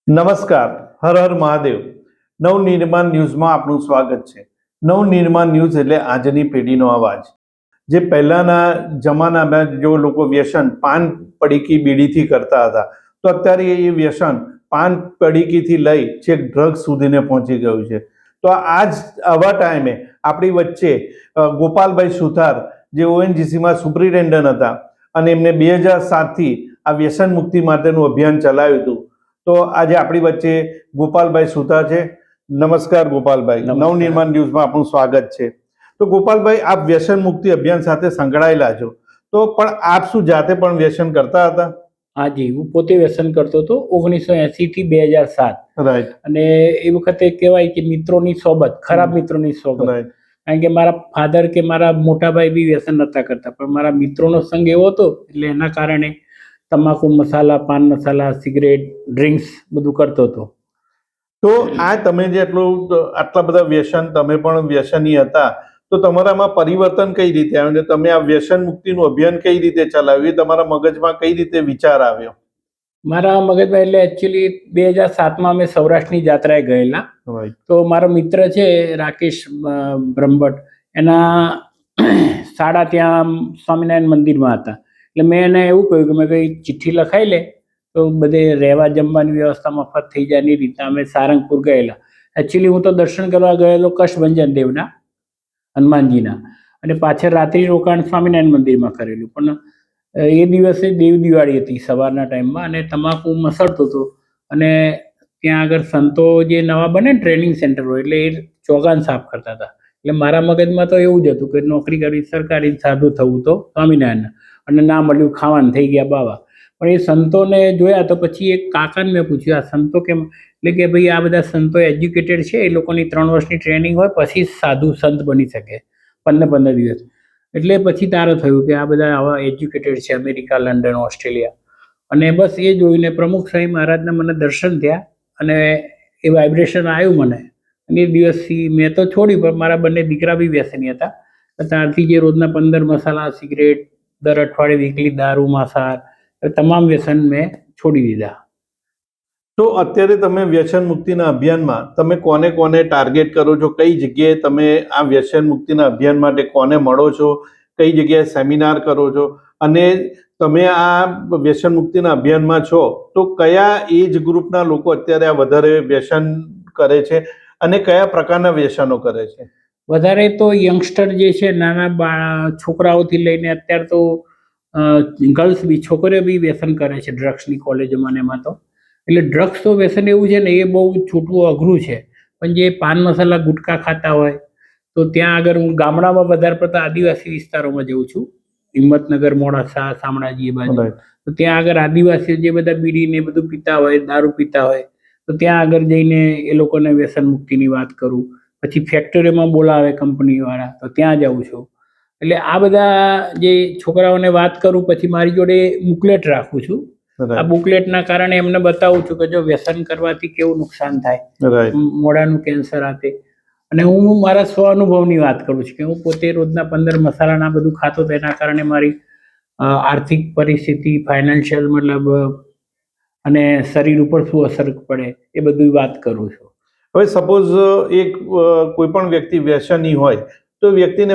નમસ્કાર. હર હર મહાદેવ. નવનિર્માણ ન્યૂઝમાં આપનું સ્વાગત છે. નવનિર્માણ ન્યૂઝ એટલે આજની પેઢીનો અવાજ. જે પહેલાના જમાનામાં જો લોકો વ્યસન પાન પડીકી બીડીથી કરતા હતા, તો અત્યારે એ વ્યસન પાન પડીકીથી લઈ છેક ડ્રગ્સ સુધીને પહોંચી ગયું છે. તો આવા ટાઈમે આપણી વચ્ચે ગોપાલભાઈ સુથાર, જે ઓએનજીસીમાં સુપ્રિન્ટેન્ડન્ટ હતા અને એમને 2007થી આ વ્યસન મુક્તિ માટેનું અભિયાન ચલાવ્યું હતું. તો આજે આપણી વચ્ચે ગોપાલભાઈ સુથાર છે. નમસ્કાર ગોપાલભાઈ, નવનિર્માણ ન્યૂઝમાં આપનું સ્વાગત છે. તો ગોપાલભાઈ, આપ વ્યસન મુક્તિ અભિયાન સાથે સંકળાયેલા છો, તો પણ આપ શું જાતે પણ વ્યસન કરતા હતા? હાજી, હું પોતે વ્યસન કરતો હતો 1980 થી 2007. રાઈટ. અને એ વખતે કહેવાય કે મિત્રોની સોબત, ખરાબ મિત્રોની સોબત. રાઈટ. કારણ કે મારા ફાધર કે મારા મોટા ભાઈ બી વ્યસન નતા કરતા, પણ મારા મિત્રોનો સંગ એવો હતો એટલે એના કારણે તમાકુ મસાલા, પાન મસાલા, સિગરેટ, ડ્રિંક્સ બધું કરતો હતો. તો આ તમે જે આટલા બધા વ્યસન, તમે પણ વ્યસની હતા, તો તમારામાં પરિવર્તન કઈ રીતે આવ્યું ને તમે આ વ્યસન મુક્તિનું અભિયાન કઈ રીતે ચલાવ્યું? તમારા મગજમાં કઈ રીતે વિચાર આવ્યો? મારા મગજમાં એટલે એકચ્યુઅલી 2007માં અમે સૌરાષ્ટ્રની જાત્રાએ ગયેલા. તો મારો મિત્ર છે રાકેશ બ્રહ્મભટ્ટ, એના શાળા ત્યાં સ્વામિનારાયણ મંદિરમાં હતા. એટલે મેં એને એવું કહ્યું કે મેં કઈ ચિઠ્ઠી લખાઈ લે તો બધે રહેવા જમવાની વ્યવસ્થા મફત થઈ જાય. એની રીતે અમે સારંગપુર ગયેલા. એકચ્યુઅલી હું તો દર્શન કરવા ગયેલો કચ્છભંજન દેવના, હનુમાનજીના, અને પાછળ રાત્રિ રોકાણ સ્વામિનારાયણ મંદિરમાં કરેલું. પણ એ દિવસે દેવ દિવાળી હતી સવારના ટાઈમમાં, અને તમાકુ મસળતો હતો. અને ત્યાં આગળ સંતો જે નવા બને ને ટ્રેનિંગ સેન્ટર હોય, એટલે એ ચોગાન સાફ કરતા હતા. એટલે મારા મગજમાં તો એવું જ હતું કે નોકરી કરવી સરકારી, સાધુ થવું તો સ્વામિનારાયણ, અને ના મળ્યું ખાવાનું, થઈ ગયા બાવા. પણ એ સંતોને જોયા તો પછી એક કાકાને મેં પૂછ્યું, આ સંતો કેમ? એટલે કે ભાઈ આ બધા સંતો એજ્યુકેટેડ છે, એ લોકોની 3 વર્ષની ટ્રેનિંગ હોય પછી સાધુ સંત બની શકે, 15 દિવસ. એટલે પછી તારે થયું કે આ બધા આવા એજ્યુકેટેડ છે, અમેરિકા, લંડન, ઓસ્ટ્રેલિયા. અને બસ એ જોઈને પ્રમુખ સ્વામી મહારાજના મને દર્શન થયા અને એ વાઇબ્રેશન આવ્યું મને. અને એ દિવસથી મેં તો છોડ્યું, પણ મારા બંને દીકરા બી વ્યસની હતા. ત્યારથી જે રોજના 15 મસાલા, સિગરેટ, દર અઠવાડિયે વીકલી દારૂ, માંસાહાર, તમામ વ્યસન મેં છોડી દીધા. તો અત્યારે તમે વ્યસન મુક્તિના અભિયાનમાં તમે કોને કોને ટાર્ગેટ કરો છો? કઈ જગ્યાએ તમે આ વ્યસન મુક્તિના અભિયાન માટે કોને મળો છો? કઈ જગ્યાએ સેમિનાર કરો છો? અને તમે આ વ્યસન મુક્તિના અભિયાનમાં છો, તો કયા એજ ગ્રુપના લોકો અત્યારે આ વધારે વ્યસન કરે છે અને કયા પ્રકારના વ્યસનો કરે છે? વધારે તો યંગસ્ટર જે છે, નાના છોકરાઓથી લઈને અત્યારે તો ગર્લ્સ બી, છોકરીઓ બી વ્યસન કરે છે ડ્રગ્સની કોલેજોમાં ને એમાં. તો એટલે ડ્રગ્સ તો વ્યસન એવું છે ને, એ બહુ છૂટવું અઘરું છે. પણ જે પાન મસાલા, ગુટખા ખાતા હોય, તો ત્યાં આગળ હું ગામડામાં વધારે પડતા આદિવાસી વિસ્તારોમાં જઉં છું, હિંમતનગર, મોડાસા, શામળાજી એ બાજુ. તો ત્યાં આગળ આદિવાસીઓ જે બધા બીડી ને બધું પીતા હોય, દારૂ પીતા હોય, તો ત્યાં આગળ જઈને એ લોકોને વ્યસન મુક્તિની વાત કરું. પછી ફેક્ટરીમાં બોલાવે કંપનીવાળા, તો ત્યાં જાઉં છું. એટલે આ બધા જે છોકરાઓને વાત કરું, પછી મારી જોડે બુકલેટ રાખું છું. આ બુકલેટના કારણે એમને બતાવું છું કે જો વ્યસન કરવાથી કેવું નુકસાન થાય, મોઢાનું કેન્સર આતે. અને હું મારા સ્વ અનુભવની વાત કરું છું કે હું પોતે રોજના 15 મસાલાના બધું ખાતો, તેના કારણે મારી આર્થિક પરિસ્થિતિ, ફાઇનાન્શિયલ મતલબ, અને શરીર ઉપર શું અસર પડે, એ બધી વાત કરું છું. હવે સપોઝ કોઈ પણ વ્યક્તિ વ્યસની હોય, તો વ્યક્તિને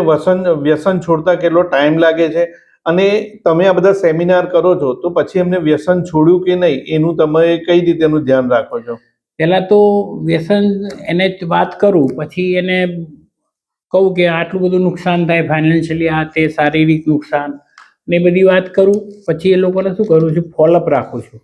વ્યસન છોડતા કેટલો ટાઈમ લાગે છે? અને તમે આ બધા સેમિનાર કરો છો, તો પછી એમને વ્યસન છોડ્યું કે નહીં, એનું તમે કઈ રીતે એનું ધ્યાન રાખો છો? પહેલા તો વ્યસન એને વાત કરું, પછી એને કહું કે આટલું બધું નુકસાન થાય ફાઇનાન્શિયલી, આ તે શારીરિક નુકસાન ને બધી વાત કરું. પછી એ લોકોને શું કરું છું, ફોલોઅપ રાખું છું.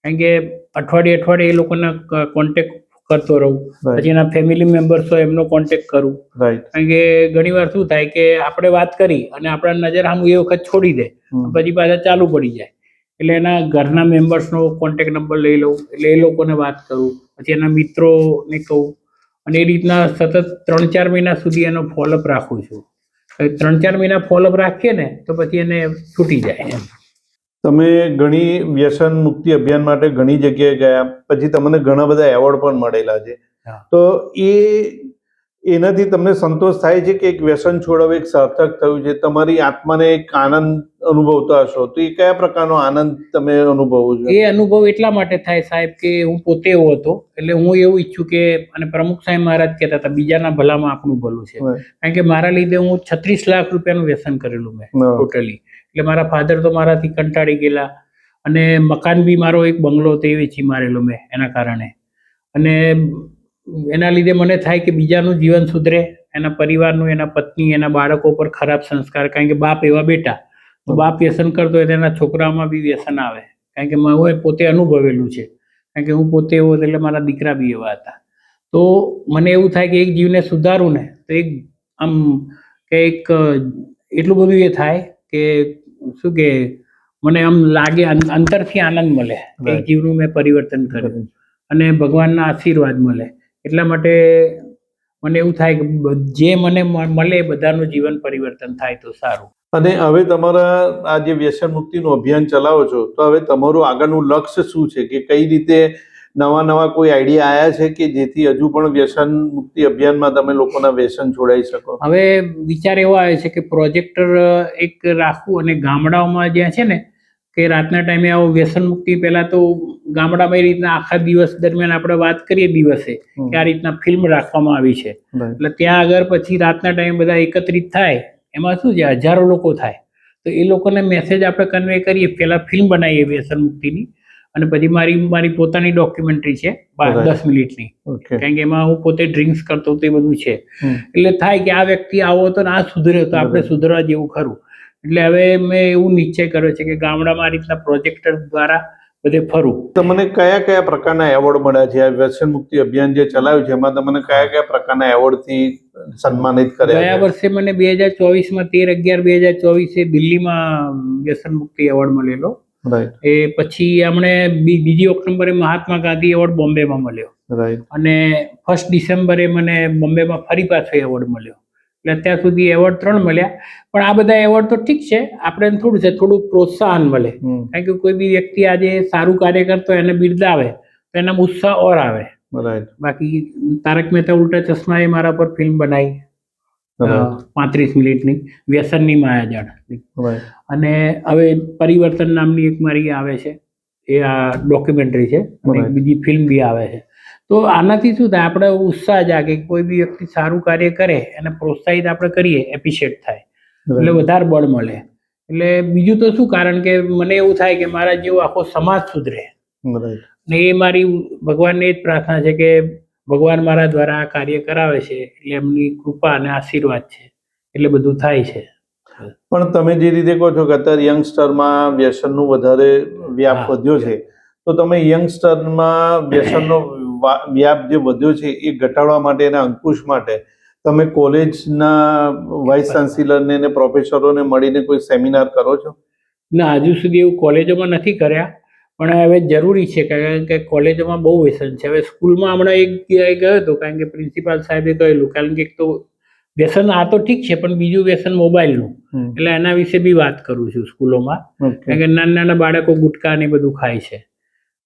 કારણ કે અઠવાડિયે એ લોકોના કોન્ટેક્ટ કરતો રહું. પછી એના ફેમિલી મેમ્બર્સ હોય એમનો કોન્ટેક્ટ કરું. કારણ કે ઘણી વાર શું થાય કે આપણે વાત કરી અને આપણા નજર સામે એ વખત છોડી દે, પછી પાછા ચાલુ પડી જાય. એટલે એના ઘરના મેમ્બર્સનો કોન્ટેક્ટ નંબર લઈ લઉં, એટલે એ લોકોને વાત કરું. પછી એના મિત્રોને કહું, અને એ રીતના સતત 3-4 મહિના સુધી એનો ફોલોઅપ રાખું છું. 3-4 મહિના ફોલોઅપ રાખીએ ને, તો પછી એને છૂટી જાય. તમે ઘણી વ્યસન મુક્તિ અભિયાન માટે ઘણી જગ્યાએ ગયા, પછી તમને ઘણા બધા એવોર્ડ પણ મળેલા છે. તો એનાથી તમને સંતોષ થાય છે કે એક વ્યસન છોડાવવું એક સાર્થક થયું છે, તમારી આત્માને એક આનંદ અનુભવતા હશો, તો એ કયા પ્રકારનો આનંદ તમે અનુભવો છો? એ અનુભવ એટલા માટે થાય સાહેબ કે હું પોતે એવો હતો, એટલે હું એવું ઈચ્છું કે, અને પ્રમુખ સાહેબ મહારાજ કહેતા હતા બીજાના ભલામાં આપણું ભલું છે, કારણ કે મારા લીધે હું 36 લાખ રૂપિયાનું વ્યસન કરેલું મેં ટોટલી. એટલે મારા ફાધર તો મારાથી કંટાળી ગયેલા, અને મકાન બી મારો એક બંગલો હતો એ વેચી મારેલો મેં એના કારણે. અને એના લીધે મને થાય કે બીજાનું જીવન સુધરે, એના પરિવારનું, એના પત્ની, એના બાળકો પર ખરાબ સંસ્કાર, કારણ કે બાપ એવા બેટા, તો બાપ વ્યસન કરતો હોય તો એના છોકરાઓમાં બી વ્યસન આવે, કારણ કે હું પોતે અનુભવેલું છે, કારણ કે હું પોતે એવો એટલે મારા દીકરા બી એવા હતા. તો મને એવું થાય કે એક જીવને સુધારું ને તો એક આમ કંઈક એટલું બધું એ થાય કે શું કે મને આમ લાગે, અંતરથી આનંદ મળે કે એક જીવનું મેં પરિવર્તન કર્યું અને ભગવાનના આશીર્વાદ મળે. એટલા માટે મને એવું થાય કે જે મને મળે બધાનું જીવન પરિવર્તન થાય તો સારું. અને હવે તમારા આ જે વ્યસન મુક્તિનું અભિયાન ચલાવો છો, તો હવે તમારું આગળનું લક્ષ્ય શું છે, કે કઈ રીતે નવા કોઈ આઈડિયા આવ્યા છે કે જેથી હજુ પણ વ્યસન મુક્તિ અભિયાનમાં તમે લોકોના વ્યસન છોડાઈ શકો? હવે વિચાર એવો આવે છે કે પ્રોજેક્ટર એક રાખવું, અને ગામડાઓમાં જ્યાં છે ને કે રાતના ટાઈમે આવો વ્યસન મુક્તિ, પહેલા તો ગામડામાં એ રીતના આખા દિવસ દરમિયાન આપણે વાત કરીએ દિવસે કે આ રીતના ફિલ્મ રાખવામાં આવી છે, એટલે ત્યાં આગળ પછી રાતના ટાઈમે બધા એકત્રિત થાય, એમાં શું છે હજારો લોકો થાય, તો એ લોકોને મેસેજ આપણે કન્વે કરીએ, પહેલા ફિલ્મ બનાવીએ વ્યસન મુક્તિની, અને પછી મારી પોતાની ડોક્યુમેન્ટરી છે 10 મિનિટની, કારણ કે એમાં હું પોતે ડ્રિંક્સ કરતો તો એ બધું છે, એટલે થાય કે આ વ્યક્તિ આવો હતો ને આ સુધર્યો તો આપણે સુધરવા જેવું ખરું. એટલે હવે મેં એવું નિશ્ચય કર્યો છે કે ગામડામાં આ રીતના પ્રોજેક્ટર દ્વારા બધે ફરું. તમને કયા પ્રકારના એવોર્ડ મળ્યા છે? આ વ્યસન મુક્તિ અભિયાન જે ચલાવ્યું છે એમાં તમને કયા પ્રકારના એવોર્ડથી સન્માનિત કર્યા? ગયા વર્ષે મને 2024માં 13/11/2024 દિલ્હીમાં વ્યસન મુક્તિ એવોર્ડ મળેલો. એ પછી હમણે 2 ઓક્ટોબરે મહાત્મા ગાંધી એવોર્ડ બોમ્બેમાં મળ્યો, અને 1 ડિસેમ્બરે મને બોમ્બેમાં ફરી પાછો એવોર્ડ મળ્યો. એટલે અત્યાર સુધી એવોર્ડ 3 મળ્યા. પણ આ બધા એવોર્ડ તો ઠીક છે, આપણે થોડું પ્રોત્સાહન મળે, કારણ કે કોઈ બી વ્યક્તિ આજે સારું કાર્ય કરતો એને બિરદાવે તો એના ઉત્સાહ ઓર આવે. બાકી તારક મહેતા ઉલ્ટા ચશ્મા એ મારા પર ફિલ્મ બનાવી 35 મિનિટની, વ્યસનની માયાજાળ. અને હવે પરિવર્તન નામની એક મારી આવે છે, એ આ ડોક્યુમેન્ટરી છે, અને બીજી ફિલ્મ બી આવે છે. તો આનાથી શું થાય, આપણે ઉત્સાહ જાગે, કોઈ બી વ્યક્તિ સારું કાર્ય કરે એને પ્રોત્સાહિત આપણે કરીએ, એપ્રિશિએટ થાય, એટલે વધારે બળ મળે. એટલે બીજું તો શું, કારણ કે મને એવું થાય કે મારા જેવો આખો સમાજ સુધરે, ને એ મારી ભગવાનને જ પ્રાર્થના છે કે ભગવાન મારા દ્વારા આ કાર્ય કરાવે છે, એટલે એમની કૃપા અને આશીર્વાદ છે, એટલે બધું થાય છે. પણ તમે જે રીતે કહો છો કે અત્યારે યંગસ્ટરમાં વ્યસનનું વધારે વ્યાપ વધ્યો છે, તો તમે યંગસ્ટરમાં વ્યસનનો વ્યાપ જે વધ્યો છે એ ઘટાડવા માટે, એના અંકુશ માટે તમે કોલેજના વાઇસ ચાન્સેલરને અને પ્રોફેસરોને મળીને કોઈ સેમિનાર કરો છો? ના, હજુ સુધી એવું કોલેજોમાં નથી કર્યા, પણ હવે જરૂરી છે, કારણ કે કોલેજોમાં બહુ વ્યસન છે. હવે સ્કૂલમાં હમણાં એક જગ્યાએ ગયો હતો, કારણ કે પ્રિન્સિપાલ સાહેબે કહેલું, કારણ કે એક તો વ્યસન આ તો ઠીક છે, પણ બીજું વ્યસન મોબાઈલનું, એટલે એના વિશે બી વાત કરું છું સ્કૂલોમાં, કારણ કે નાના બાળકો ગુટકા ને બધું ખાય છે.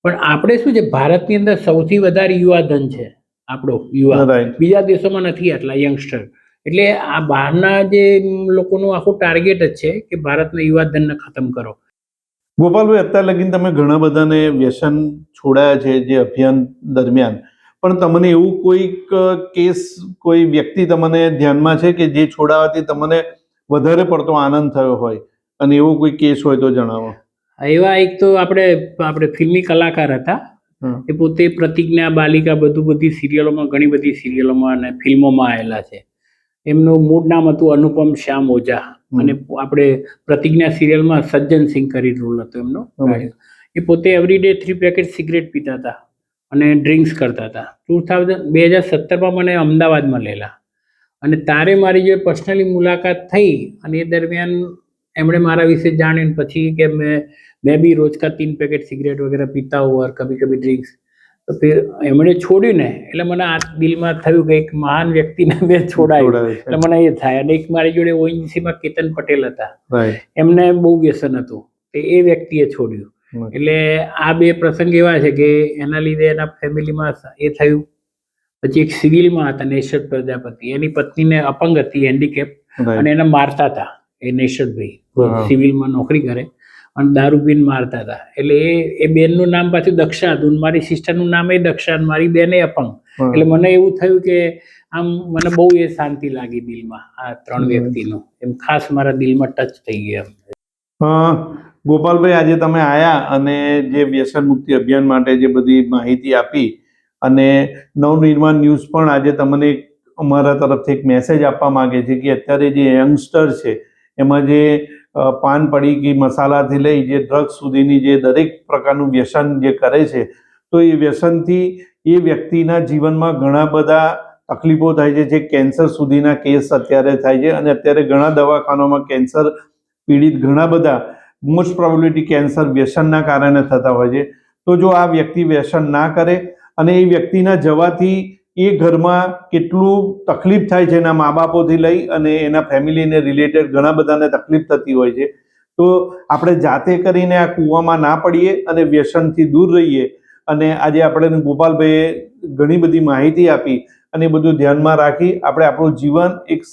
પણ આપણે શું છે, ભારતની અંદર સૌથી વધારે યુવાધન છે આપણો, યુવા બીજા દેશોમાં નથી આટલા યંગસ્ટર. એટલે આ બહારના જે લોકોનું આખું ટાર્ગેટ જ છે કે ભારતના યુવાધનને ખતમ કરો. ગોપાલભાઈ, અત્યાર લગીને તમે ઘણા બધાને વ્યસન છોડાયા છે જે અભિયાન દરમિયાન, પણ તમને એવું કોઈક કેસ, કોઈ વ્યક્તિ તમને ધ્યાનમાં છે કે જે છોડાવવાથી તમને વધારે પડતો આનંદ થયો હોય, અને એવો કોઈ કેસ હોય તો જણાવો. એવા એક તો આપણે ફિલ્મી કલાકાર હતા, એ પોતે પ્રતિજ્ઞા, બાલિકા, બધી સિરિયલોમાં, ઘણી બધી સિરિયલોમાં અને ફિલ્મોમાં આવેલા છે. એમનું મૂળ નામ હતું અનુપમ શ્યામ ઓઝા, અને આપણે પ્રતિજ્ઞા સિરિયલમાં સજ્જન સિંહ કરી રોલ હતો એમનો. એ પોતે એવરીડે 3 પેકેટ સિગરેટ પીતા હતા અને ડ્રિંક્સ કરતા હતા. 2017માં મને અમદાવાદ મળેલા, અને તારે મારી જે પર્સનલી મુલાકાત થઈ, અને એ દરમિયાન એમણે મારા વિશે જાણીને પછી કે मैं भी रोज का 3 पैकेट सिगरेट वगैरह पीता हूँ और कभी कभी ड्रिंक्स, तो फिर એમણે છોડ્યું ને, એટલે મને આ દિલમાં થયું કે એક મહાન વ્યક્તિને મેં છોડાયું, એટલે મને એ થાય. અને એક મારી જોડે ઓએનજીસીમાં કેતન પટેલ હતા, એમને બહુ વ્યસન હતું, એ વ્યક્તિએ છોડ્યું. એટલે આ 2 પ્રસંગ એવા છે કે એના લીધે એના ફેમિલીમાં એ થયું. પછી એક સિવિલમાં હતા નેશદ પ્રજાપતિ, એની પત્નીને અપંગ હતી, હેન્ડીકેપ, અને એને મારતા હતા એ નેશદભાઈ. હા. સિવિલમાં નોકરી કરે અને દારૂ પીને મારતા હતા. એટલે એ બેનનું નામ પાછું દક્ષા હતું, મારી સિસ્ટરનું નામ એ દક્ષા, મારી બેન એ અપંગ. એટલે મને એવું થયું કે આમ મને બહુ એ શાંતિ લાગી દિલમાં આ 3 વ્યક્તિનું, એમ ખાસ મારા દિલમાં ટચ થઈ ગયા. ગોપાલભાઈ, આજે તમે આયા અને જે વ્યસન મુક્તિ અભિયાન માટે જે બધી માહિતી આપી, અને નવનિર્માણ ન્યૂઝ પણ આજે તમને અમારા તરફથી એક મેસેજ આપવા માંગે છે કે અત્યારે જે યંગસ્ટર છે એમાં જે પાન પડીકી મસાલાથી લઈ જે ડ્રગ્સ સુધીની જે દરેક પ્રકારનું વ્યસન જે કરે છે, તો એ વ્યસનથી એ વ્યક્તિના જીવનમાં ઘણા બધા તકલીફો થાય છે. જે કેન્સર સુધીના કેસ અત્યારે થાય છે, અને અત્યારે ઘણા દવાખાનામાં કેન્સર પીડિત ઘણા બધા મોસ્ટ પ્રોબેબિલિટી કેન્સર વ્યસનના કારણે થતા હોય છે. તો જો આ વ્યક્તિ વ્યસન ના કરે અને એ વ્યક્તિના જવાથી એ ઘરમાં કેટલું તકલીફ થાય છે, એના મા બાપોથી લઈ અને એના ફેમિલીને રિલેટેડ ઘણા બધાને તકલીફ થતી હોય છે. તો આપણે જાતે કરીને આ કૂવામાં ના પડીએ અને વ્યસનથી દૂર રહીએ. અને આજે આપણે ગોપાલભાઈએ ઘણી બધી માહિતી આપી, અને એ બધું ધ્યાનમાં રાખી આપણે આપણું જીવન એક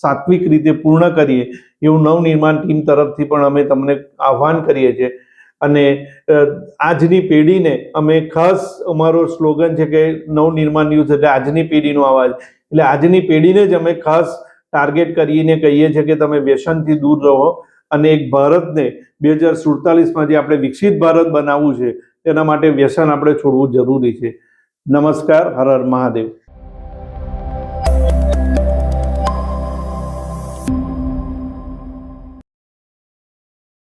સાત્વિક રીતે પૂર્ણ કરીએ એવું નવનિર્માણ ટીમ તરફથી પણ અમે તમને આહ્વાન કરીએ છીએ. અને આજની પેઢીને અમે ખાસ, અમારો સ્લોગન છે કે નવનિર્માણ ન્યૂઝ એટલે આજની પેઢીનો અવાજ, એટલે આજની પેઢીને જ અમે ખાસ ટાર્ગેટ કરીને કહીએ છીએ કે તમે વ્યસનથી દૂર રહો, અને એક ભારતને 2047માં જે આપણે વિકસિત ભારત બનાવવું છે તેના માટે વ્યસન આપણે છોડવું જરૂરી છે. નમસ્કાર. હર હર મહાદેવ.